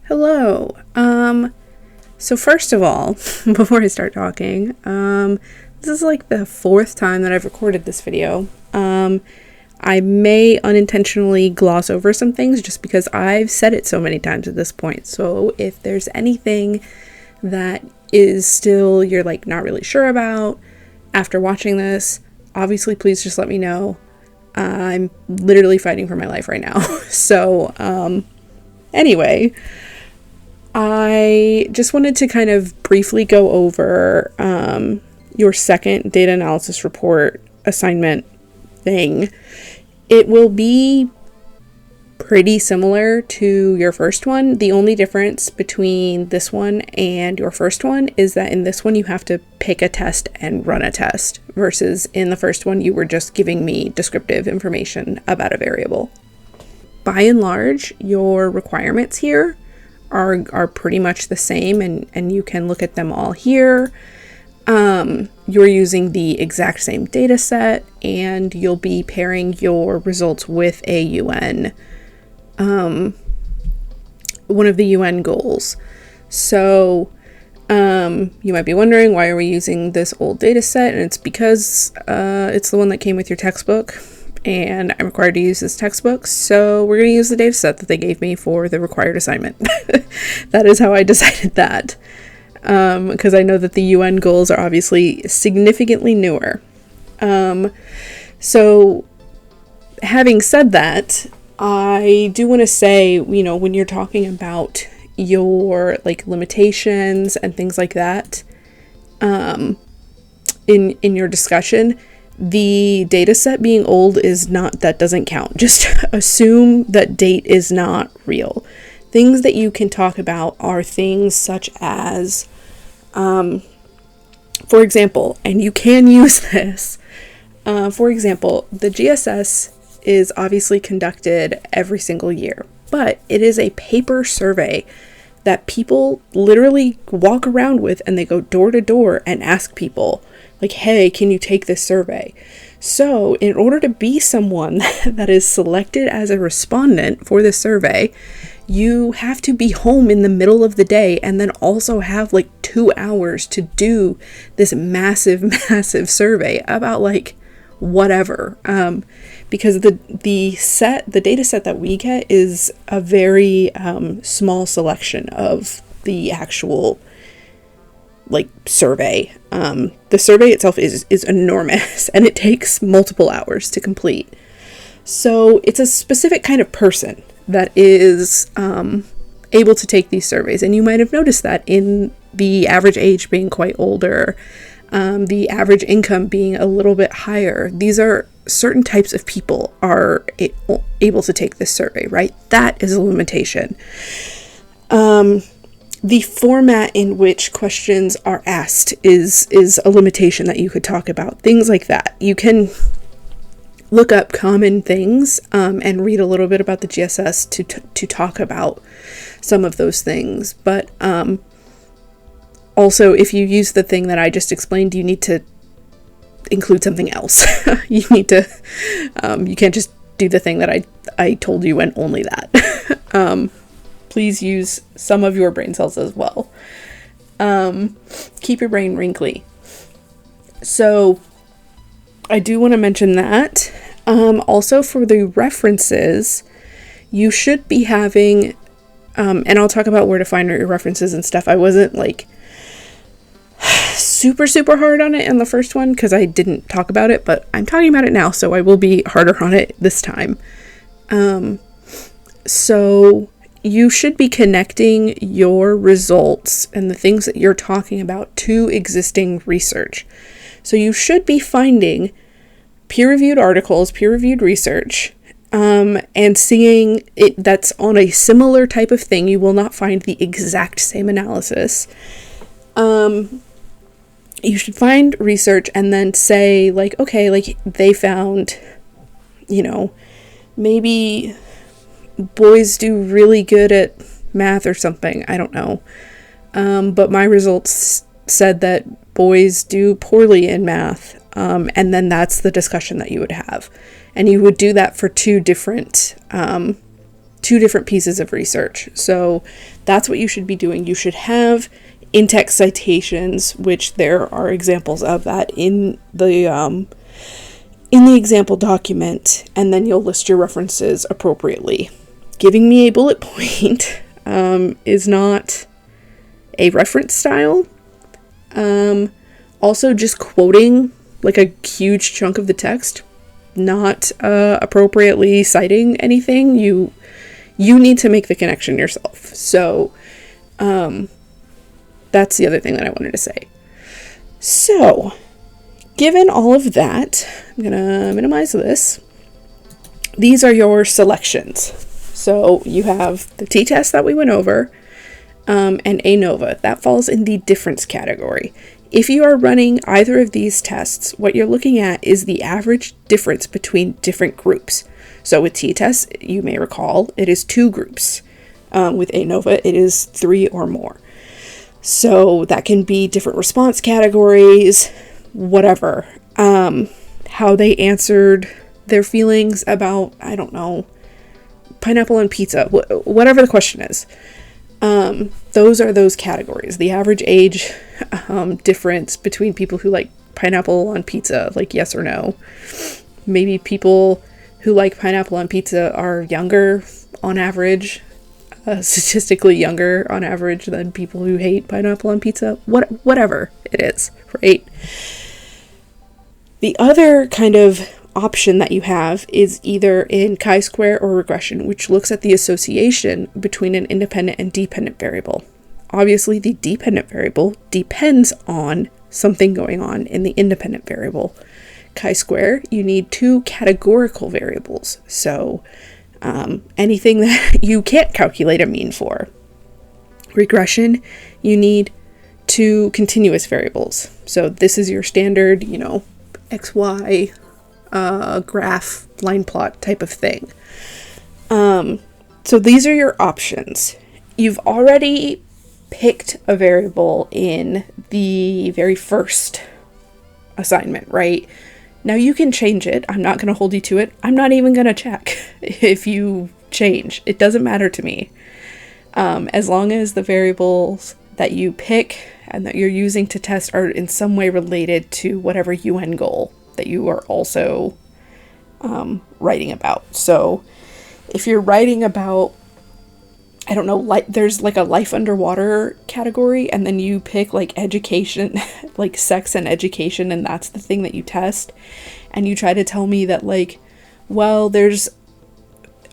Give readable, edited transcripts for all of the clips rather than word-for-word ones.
Hello. So first of all, before I start talking, this is like the fourth time that I've recorded this video. I may unintentionally gloss over some things just because I've said it so many times at this point. So if there's anything that is still you're like not really sure about after watching this, obviously please just let me know. I'm literally fighting for my life right now. So, anyway, I just wanted to kind of briefly go over your second data analysis report assignment thing. It will be pretty similar to your first one. The only difference between this one and your first one is that in this one you have to pick a test and run a test, versus in the first one you were just giving me descriptive information about a variable. By and large, your requirements here are pretty much the same, and you can look at them all here. You're using the exact same data set, and you'll be pairing your results with a UN, one of the UN goals. So you might be wondering, why are we using this old data set? And it's because it's the one that came with your textbook, and I'm required to use this textbook, so we're going to use the data set that they gave me for the required assignment. That is how I decided that, because I know that the UN goals are obviously significantly newer. So having said that, I do want to say, when you're talking about your like limitations and things like that, in your discussion, the data set being old that doesn't count. Just assume that date is not real. Things that you can talk about are things such as, for example, and you can use this, for example, the GSS is obviously conducted every single year, but it is a paper survey that people literally walk around with, and they go door to door and ask people, like, hey, can you take this survey? So in order to be someone that is selected as a respondent for this survey, you have to be home in the middle of the day and then also have like 2 hours to do this massive survey about like whatever. Because the data set that we get is a very small selection of the actual like survey. The survey itself is enormous, and it takes multiple hours to complete. So it's a specific kind of person that is able to take these surveys, and you might have noticed that in the average age being quite older, the average income being a little bit higher. These are certain types of people are able to take this survey, right? That is a limitation. The format in which questions are asked is a limitation that you could talk about. Things like that. You can look up common things and read a little bit about the GSS to talk about some of those things. But also, if you use the thing that I just explained, you need to include something else. You need to, you can't just do the thing that I told you and only that. Please use some of your brain cells as well. Keep your brain wrinkly. So I do want to mention that. Also for the references, you should be having, and I'll talk about where to find your references and stuff. I wasn't like super hard on it in the first one because I didn't talk about it, but I'm talking about it now, so I will be harder on it this time. So you should be connecting your results and the things that you're talking about to existing research. So you should be finding peer-reviewed articles, peer-reviewed research, and seeing it that's on a similar type of thing. You will not find the exact same analysis. You should find research and then say, like, okay, like they found, maybe boys do really good at math or something. I don't know. But my results said that boys do poorly in math. And then that's the discussion that you would have. And you would do that for two different two different pieces of research. So that's what you should be doing. You should have in-text citations, which there are examples of that in the example document, and then you'll list your references appropriately. Giving me a bullet point is not a reference style. Also, just quoting like a huge chunk of the text, not appropriately citing anything. You need to make the connection yourself. So that's the other thing that I wanted to say. So, given all of that, I'm going to minimize this. These are your selections. So you have the t-test that we went over, and ANOVA. That falls in the difference category. If you are running either of these tests, what you're looking at is the average difference between different groups. So with t-test, you may recall, it is 2 groups. With ANOVA, it is 3 or more. So that can be different response categories, whatever. How they answered their feelings about, I don't know, pineapple on pizza, whatever the question is. Those are those categories. The average age difference between people who like pineapple on pizza, like yes or no. Maybe people who like pineapple on pizza are younger on average, statistically younger on average than people who hate pineapple on pizza. Whatever it is, right? The other kind of option that you have is either in chi-square or regression, which looks at the association between an independent and dependent variable. Obviously, the dependent variable depends on something going on in the independent variable. Chi-square, you need 2 categorical variables, so anything that you can't calculate a mean for. Regression, you need 2 continuous variables. So this is your standard, XY graph line plot type of thing. So these are your options. You've already picked a variable in the very first assignment, right? Now you can change it. I'm not going to hold you to it. I'm not even going to check if you change. It doesn't matter to me. As long as the variables that you pick and that you're using to test are in some way related to whatever UN goal that you are also writing about. So if you're writing about, I don't know, there's like a life underwater category, and then you pick like education, like sex and education, and that's the thing that you test, and you try to tell me that like, well, there's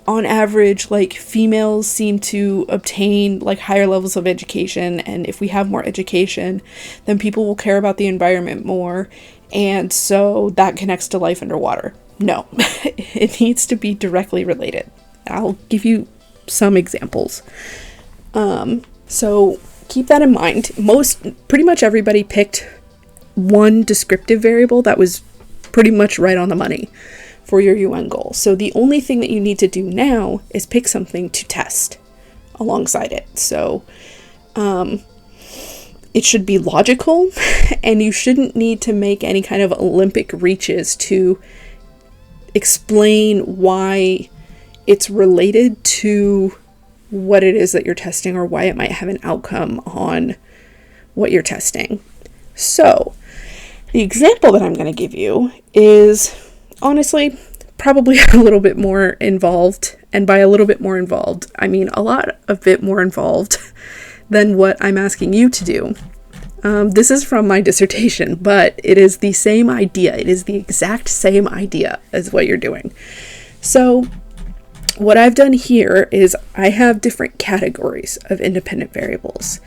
on average, like females seem to obtain like higher levels of education, and if we have more education, then people will care about the environment more, and so that connects to life underwater. No, it needs to be directly related. I'll give you some examples. So keep that in mind. Pretty much everybody picked one descriptive variable that was pretty much right on the money for your UN goal. So the only thing that you need to do now is pick something to test alongside it. So it should be logical, and you shouldn't need to make any kind of Olympic reaches to explain why it's related to what it is that you're testing, or why it might have an outcome on what you're testing. So the example that I'm going to give you is honestly probably a little bit more involved, and by a little bit more involved, I mean a bit more involved than what I'm asking you to do. This is from my dissertation, but it is the same idea. It is the exact same idea as what you're doing. So what I've done here is I have different categories of independent variables.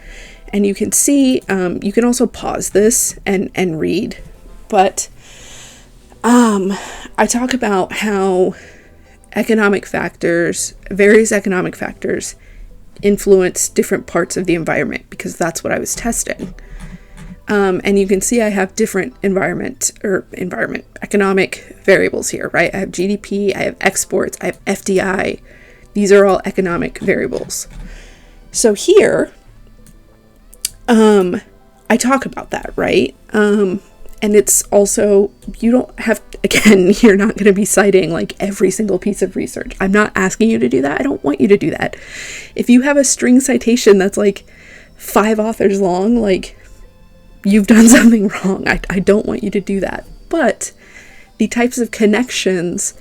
And you can see, you can also pause this and read, but I talk about how various economic factors influence different parts of the environment, because that's what I was testing. And you can see I have different economic variables here, right? I have GDP, I have exports, I have FDI. These are all economic variables. So here, I talk about that, right? And And it's also, you don't have, again, you're not going to be citing like every single piece of research. I'm not asking you to do that. I don't want you to do that. If you have a string citation that's like 5 authors long, like, you've done something wrong. I don't want you to do that. But the types of connections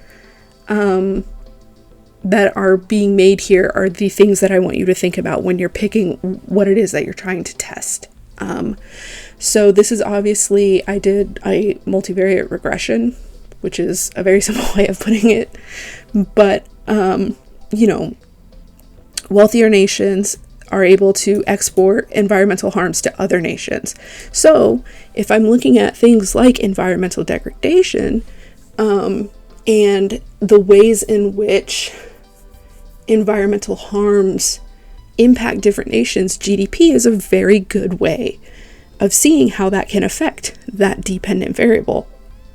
that are being made here are the things that I want you to think about when you're picking what it is that you're trying to test. So this is obviously, I did a multivariate regression, which is a very simple way of putting it. But, you know, wealthier nations are able to export environmental harms to other nations. So if I'm looking at things like environmental degradation, and the ways in which environmental harms impact different nations, GDP is a very good way of seeing how that can affect that dependent variable.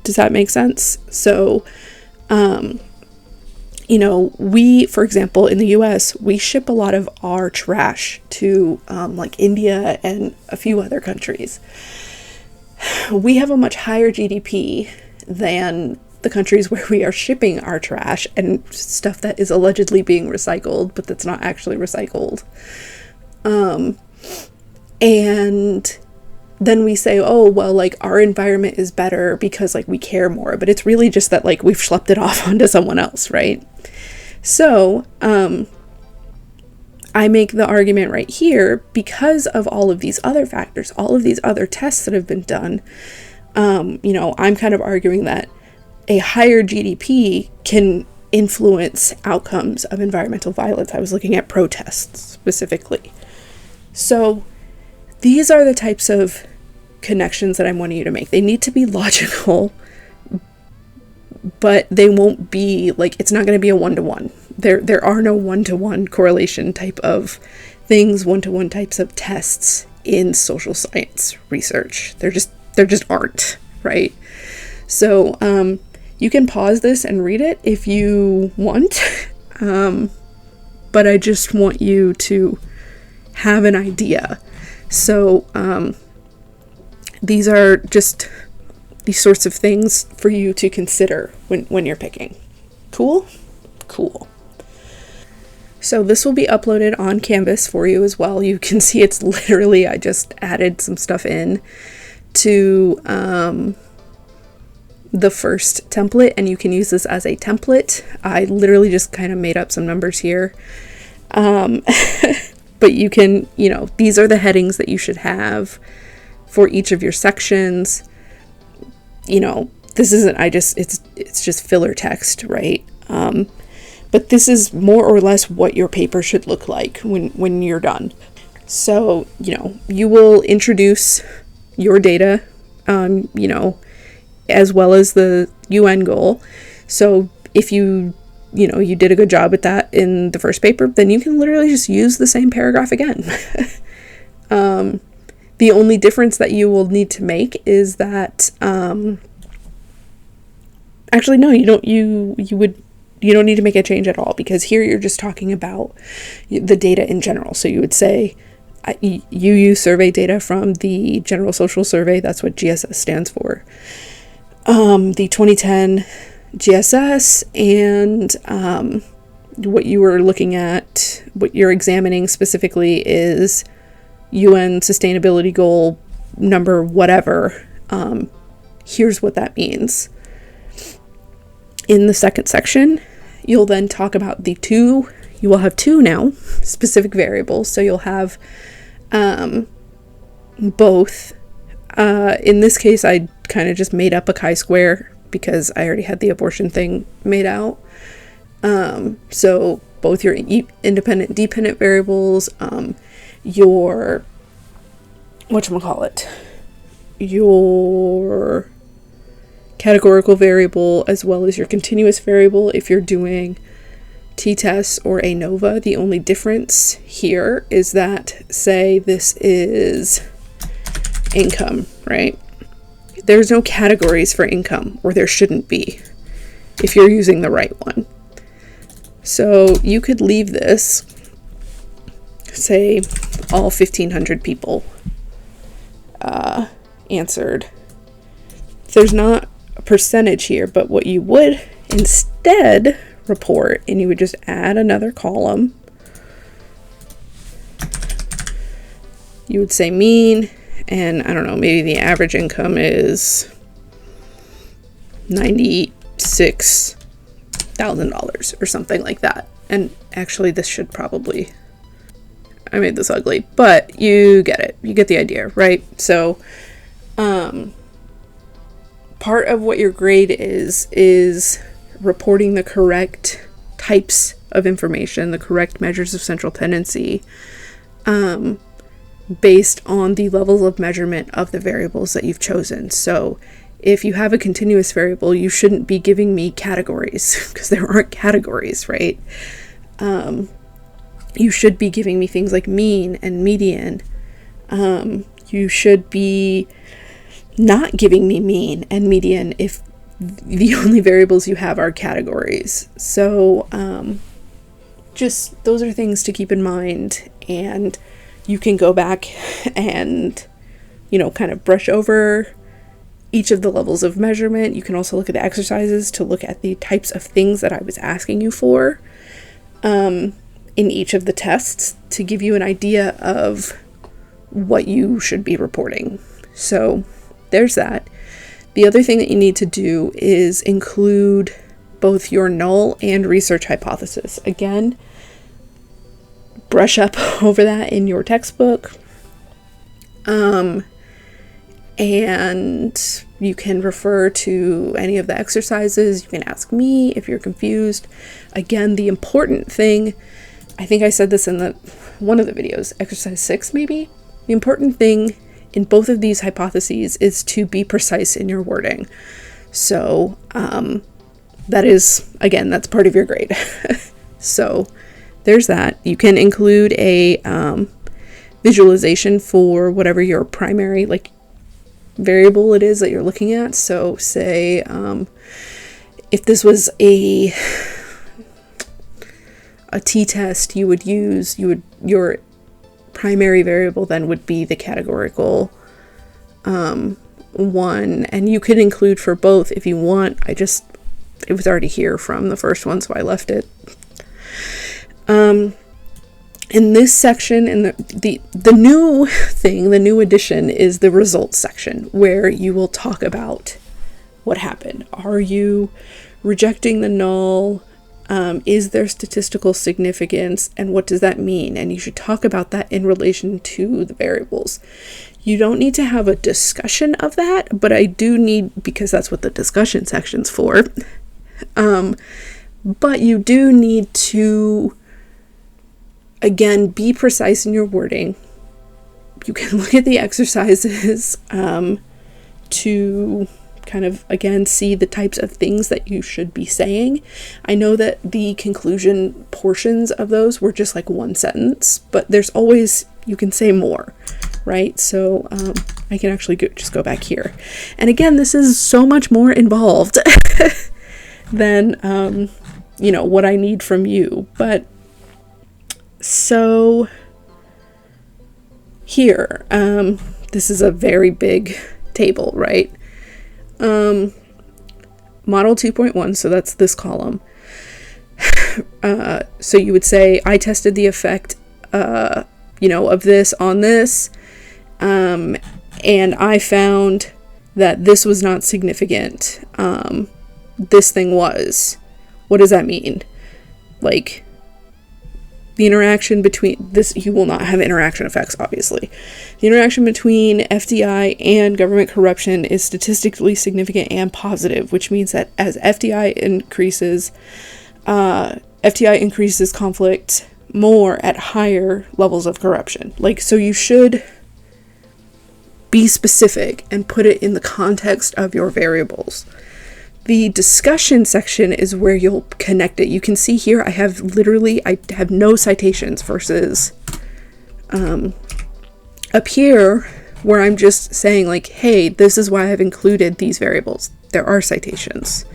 Does that make sense? So, you know, we, for example, in the US, we ship a lot of our trash to like India and a few other countries. We have a much higher GDP than the countries where we are shipping our trash and stuff that is allegedly being recycled, but that's not actually recycled. And then we say, oh, well, like, our environment is better because, like, we care more, but it's really just that, like, we've schlepped it off onto someone else, right? So, I make the argument right here, because of all of these other factors, all of these other tests that have been done, you know, I'm kind of arguing that a higher GDP can influence outcomes of environmental violence. I was looking at protests specifically. So these are the types of connections that I'm wanting you to make. They need to be logical, but they won't be like, it's not going to be a one-to-one. There are no one-to-one correlation type of things, one-to-one types of tests in social science research. There just aren't, right? So, you can pause this and read it if you want, but I just want you to have an idea. So these are just these sorts of things for you to consider when you're picking. Cool? Cool. So this will be uploaded on Canvas for you as well. You can see it's literally, I just added some stuff in to the first template, and you can use this as a template. I literally just kind of made up some numbers here. But you can, you know, these are the headings that you should have for each of your sections. You know, this isn't, it's just filler text, right? But this is more or less what your paper should look like when you're done. So, you know, you will introduce your data, you know, as well as the UN goal. So if you did a good job at that in the first paper, then you can literally just use the same paragraph again. The only difference that you will need to make is that, actually, no, you don't need to make a change at all, because here you're just talking about the data in general. So you would say, you use survey data from the General Social Survey. That's what GSS stands for. The 2010 GSS, and what you were looking at, what you're examining specifically is UN Sustainability Goal number whatever. Here's what that means. In the second section, you'll then talk about you will have 2 now, specific variables. So you'll have both. In this case, I kind of just made up a chi-square because I already had the abortion thing made out. So both your independent, dependent variables, your your categorical variable, as well as your continuous variable if you're doing t-tests or ANOVA. The only difference here is that, say this is income, right? There's no categories for income, or there shouldn't be if you're using the right one. So you could leave this, say all 1,500 people answered there's not a percentage here, but what you would instead report, and you would just add another column. You would say mean, and I don't know, maybe the average income is $96,000 or something like that. And actually this should probably, I made this ugly, but you get it. You get the idea, right? So part of what your grade is reporting the correct types of information, the correct measures of central tendency, based on the levels of measurement of the variables that you've chosen. So if you have a continuous variable, you shouldn't be giving me categories because there aren't categories, right? You should be giving me things like mean and median. You should be not giving me mean and median if the only variables you have are categories. So just those are things to keep in mind, and you can go back and, kind of brush over each of the levels of measurement. You can also look at the exercises to look at the types of things that I was asking you for in each of the tests to give you an idea of what you should be reporting. So there's that. The other thing that you need to do is include both your null and research hypothesis. Again, brush up over that in your textbook. And you can refer to any of the exercises. You can ask me if you're confused. Again, the important thing, I think I said this in one of the videos, exercise 6 maybe. The important thing in both of these hypotheses is to be precise in your wording. So that is, again, that's part of your grade. So there's that. You can include a visualization for whatever your primary variable it is that you're looking at. So say if this was a t-test, your primary variable then would be the categorical one, and you could include for both if you want. it was already here from the first one, so I left it. In this section, in the new thing, the new addition is the results section, where you will talk about what happened. Are you rejecting the null? Is there statistical significance? And what does that mean? And you should talk about that in relation to the variables. You don't need to have a discussion of that, but I do need, because that's what the discussion section's for. But you do need to, again, be precise in your wording. You can look at the exercises to kind of, again, see the types of things that you should be saying. I know that the conclusion portions of those were just like one sentence, but there's always, you can say more, right? So I can actually just go back here. And again, this is so much more involved than, what I need from you. But so here, this is a very big table, right? Model 2.1, so that's this column. So you would say, I tested the effect, of this on this, and I found that this was not significant. This thing was. What does that mean? Like, the interaction between this, you will not have interaction effects, obviously. The interaction between FDI and government corruption is statistically significant and positive, which means that as FDI increases conflict more at higher levels of corruption. So you should be specific and put it in the context of your variables. The discussion section is where you'll connect it. You can see here I have no citations versus up here where I'm just saying hey, this is why I've included these variables. There are citations.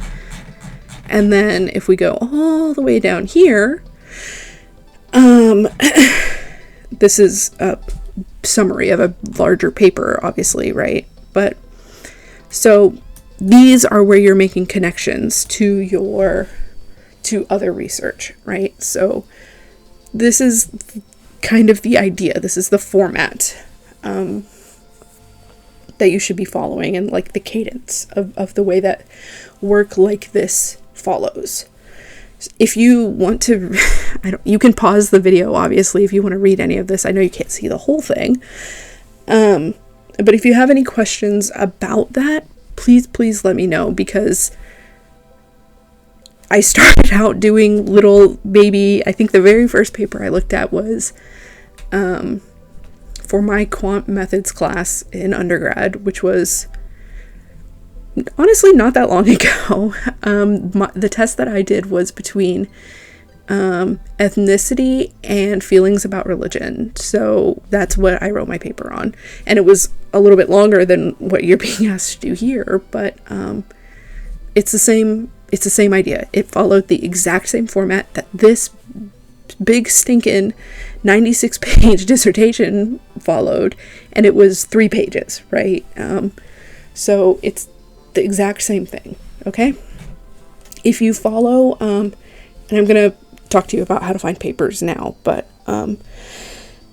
And then if we go all the way down here, this is a summary of a larger paper, obviously, right? But so these are where you're making connections to other research, right? So this is kind of the idea. This is the format that you should be following, and like the cadence of the way that work like this follows. If you want to, you can pause the video, obviously, if you want to read any of this. I know you can't see the whole thing. But if you have any questions about that, please let me know, because I started out doing little baby, I think the very first paper I looked at was for my quant methods class in undergrad, which was honestly not that long ago. The test that I did was between ethnicity and feelings about religion. So that's what I wrote my paper on. And it was a little bit longer than what you're being asked to do here, but it's the same idea. It followed the exact same format that this big stinking 96-page dissertation followed, and it was 3 pages, right? So it's the exact same thing, okay? If you follow, and I'm going to talk to you about how to find papers now, but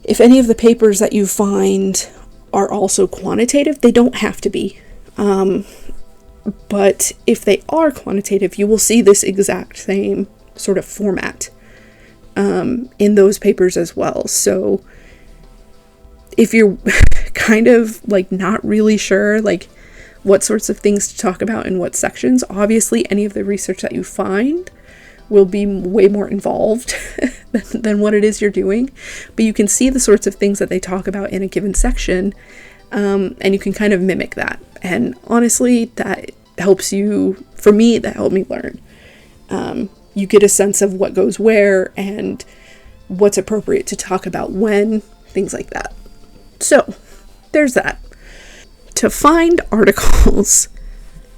if any of the papers that you find are also quantitative, they don't have to be. But if they are quantitative, you will see this exact same sort of format in those papers as well. So if you're kind of like not really sure like what sorts of things to talk about in what sections, obviously any of the research that you find will be way more involved than what it is you're doing, but you can see the sorts of things that they talk about in a given section, and you can kind of mimic that. And honestly, that helps you, for me, that helped me learn. You get a sense of what goes where and what's appropriate to talk about when, things like that. So there's that. To find articles,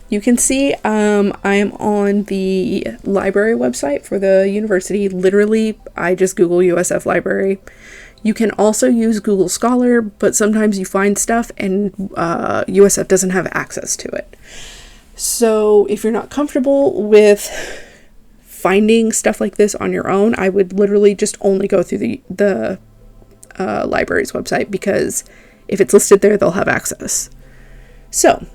you can see I am on the library website for the university. Literally, I just Google USF library. You can also use Google Scholar, but sometimes you find stuff and USF doesn't have access to it. So if you're not comfortable with finding stuff like this on your own, I would literally just only go through the library's website, because if it's listed there, they'll have access. So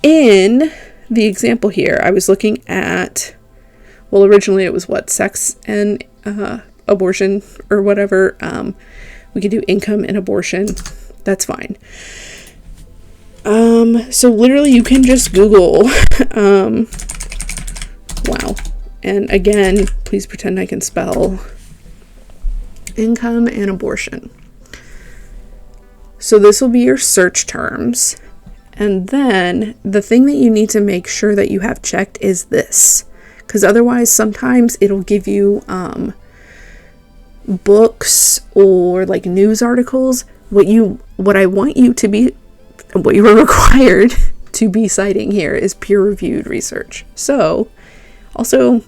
in the example here, I was looking at, well, originally it was sex and abortion or whatever. We could do income and abortion. That's fine. So literally you can just Google, wow. And again, please pretend I can spell income and abortion. So this will be your search terms. And then the thing that you need to make sure that you have checked is this, because otherwise sometimes it'll give you books or like news articles. What I want you to be, what you are required to be citing here is peer-reviewed research. So also,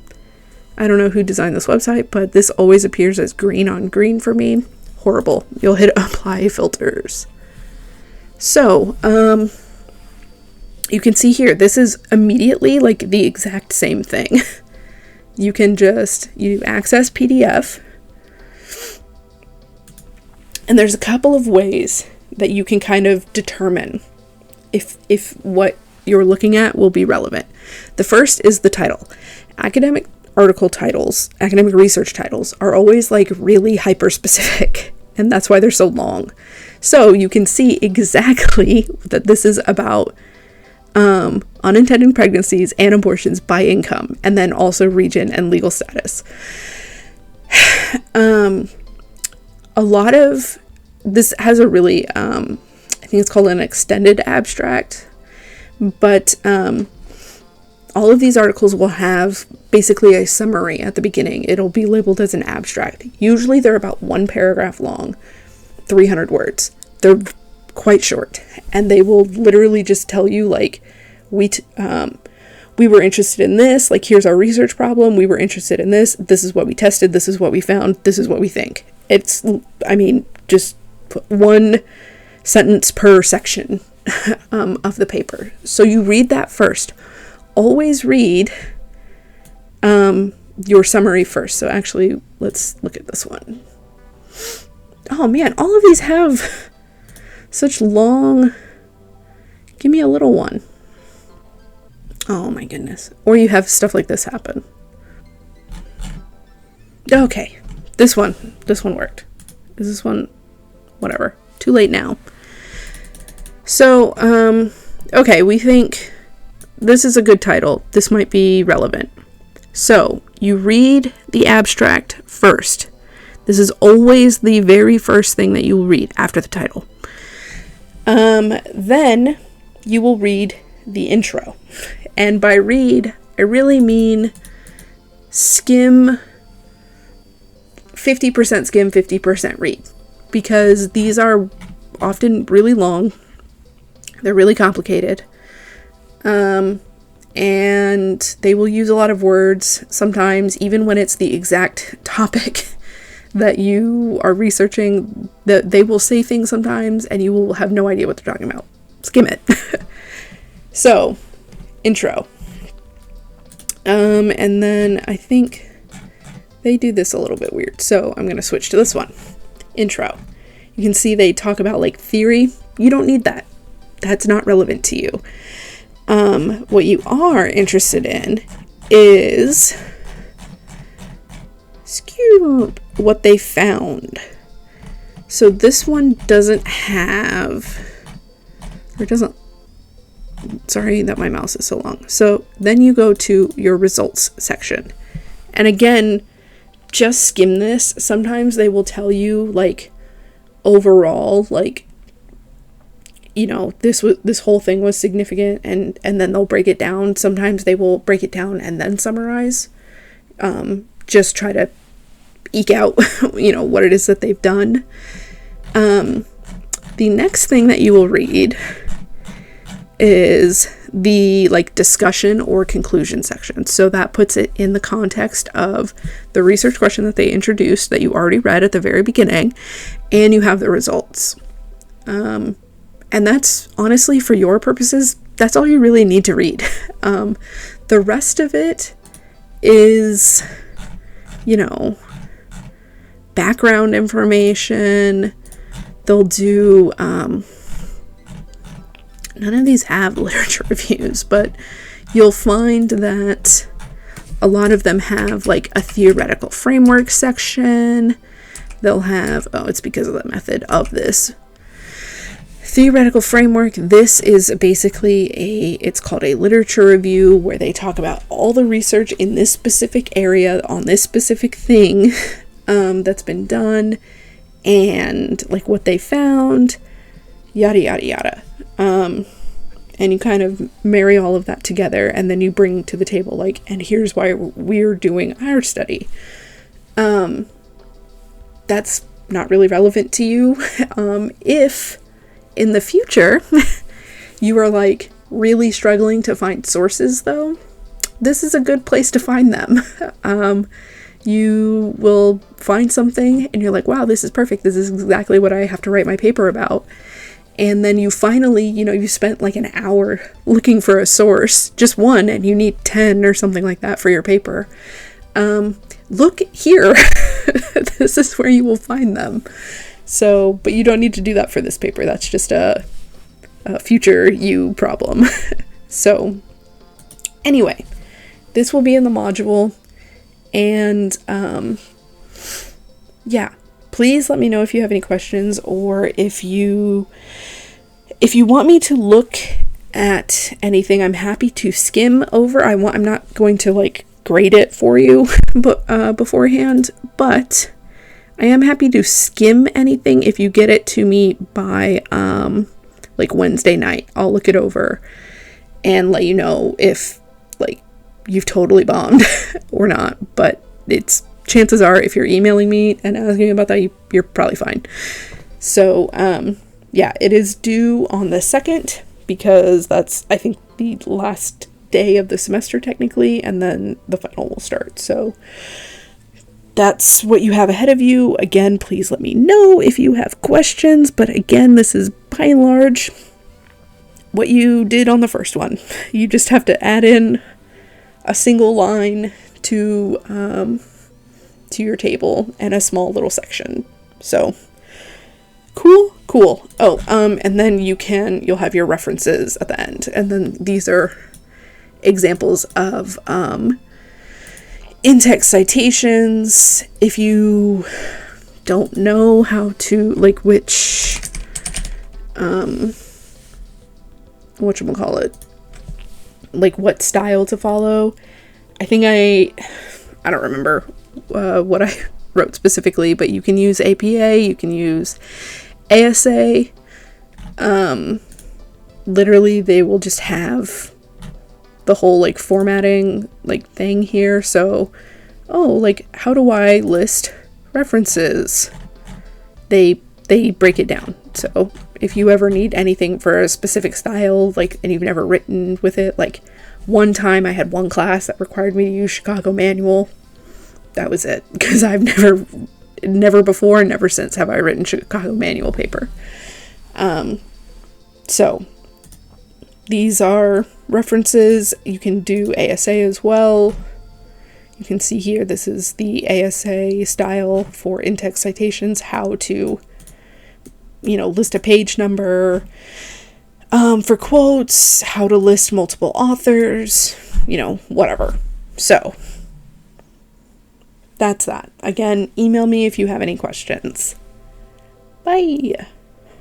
I don't know who designed this website, but this always appears as green on green for me. Horrible. You'll hit apply filters. So, you can see here, this is immediately like the exact same thing. You can you access PDF. And there's a couple of ways that you can kind of determine if what you're looking at will be relevant. The first is the title. Academic article titles, academic research titles, are always like really hyper specific, and that's why they're so long. So you can see exactly that this is about unintended pregnancies and abortions by income, and then also region and legal status. A lot of this has a really, I think it's called an extended abstract, but all of these articles will have basically a summary at the beginning. It'll be labeled as an abstract. Usually they're about 1 paragraph long, 300 words. They're quite short, and they will literally just tell you like, we were interested in this, like here's our research problem, we were interested in this is what we tested, this is what we found, this is what we think. It's, I mean, just 1 sentence per section, of the paper. So you read that first. Always read your summary first. So actually, let's look at this one. Oh man, all of these have such long... Give me a little one. Oh my goodness. Or you have stuff like this happen. Okay, this one worked. Is this one... Whatever. Too late now. So, okay, we think this is a good title. This might be relevant. So, you read the abstract first. This is always the very first thing that you will read after the title. Then you will read the intro. And by read, I really mean skim, 50% skim, 50% read. Because these are often really long. They're really complicated. And they will use a lot of words sometimes, even when it's the exact topic that you are researching, that they will say things sometimes and you will have no idea what they're talking about. Skim it. So, intro. And then I think they do this a little bit weird. So I'm going to switch to this one. Intro. You can see they talk about like theory. You don't need that. That's not relevant to you. What you are interested in is what they found. So this one doesn't have, or doesn't, sorry that my mouse is so long. So then you go to your results section. And again, just skim this. Sometimes they will tell you like overall, like, you know, this whole thing was significant, and then they'll break it down. Sometimes they will break it down and then summarize. Just try to eke out, you know, what it is that they've done. The next thing that you will read is the like discussion or conclusion section. So that puts it in the context of the research question that they introduced that you already read at the very beginning, and you have the results. And that's honestly, for your purposes, that's all you really need to read. The rest of it is, you know, background information. They'll do, none of these have literature reviews, but you'll find that a lot of them have like a theoretical framework section. They'll have, oh, it's because of the method of this theoretical framework. This is basically it's called a literature review, where they talk about all the research in this specific area on this specific thing that's been done, and like what they found, yada yada yada. And you kind of marry all of that together, and then you bring to the table like, and here's why we're doing our study. That's not really relevant to you. If in the future you are like really struggling to find sources, though, this is a good place to find them. You will find something and you're like, wow, this is perfect. This is exactly what I have to write my paper about. And then you finally, you know, you spent like an hour looking for a source, just one, and you need 10 or something like that for your paper. Look here. This is where you will find them. So, but you don't need to do that for this paper. That's just a future you problem. So, anyway, this will be in the module. And, yeah, please let me know if you have any questions, or if you want me to look at anything. I'm happy to skim over. I'm not going to like grade it for you, but beforehand, but I am happy to skim anything if you get it to me by like Wednesday night. I'll look it over and let you know if like you've totally bombed or not. But it's, chances are, if you're emailing me and asking about that, you're probably fine. So yeah, it is due on the 2nd, because that's, I think, the last day of the semester technically, and then the final will start. So that's what you have ahead of you. Again, please let me know if you have questions, but again, this is by and large what you did on the first one. You just have to add in a single line to your table and a small little section. So cool. Oh, and then you'll have your references at the end. And then these are examples of in-text citations. If you don't know how to, like, which whatchamacallit, like what style to follow. I think I don't remember what I wrote specifically, but you can use APA, you can use ASA. Literally they will just have the whole like formatting like thing here. So, like, how do I list references? They break it down. So if you ever need anything for a specific style, like, and you've never written with it, like, one time I had one class that required me to use Chicago Manual. That was it, because I've never before and never since have I written Chicago Manual paper. So these are references. You can do ASA as well. You can see here, this is the ASA style for in-text citations, how to, list a page number, for quotes, how to list multiple authors, whatever. So that's that. Again, email me if you have any questions. Bye.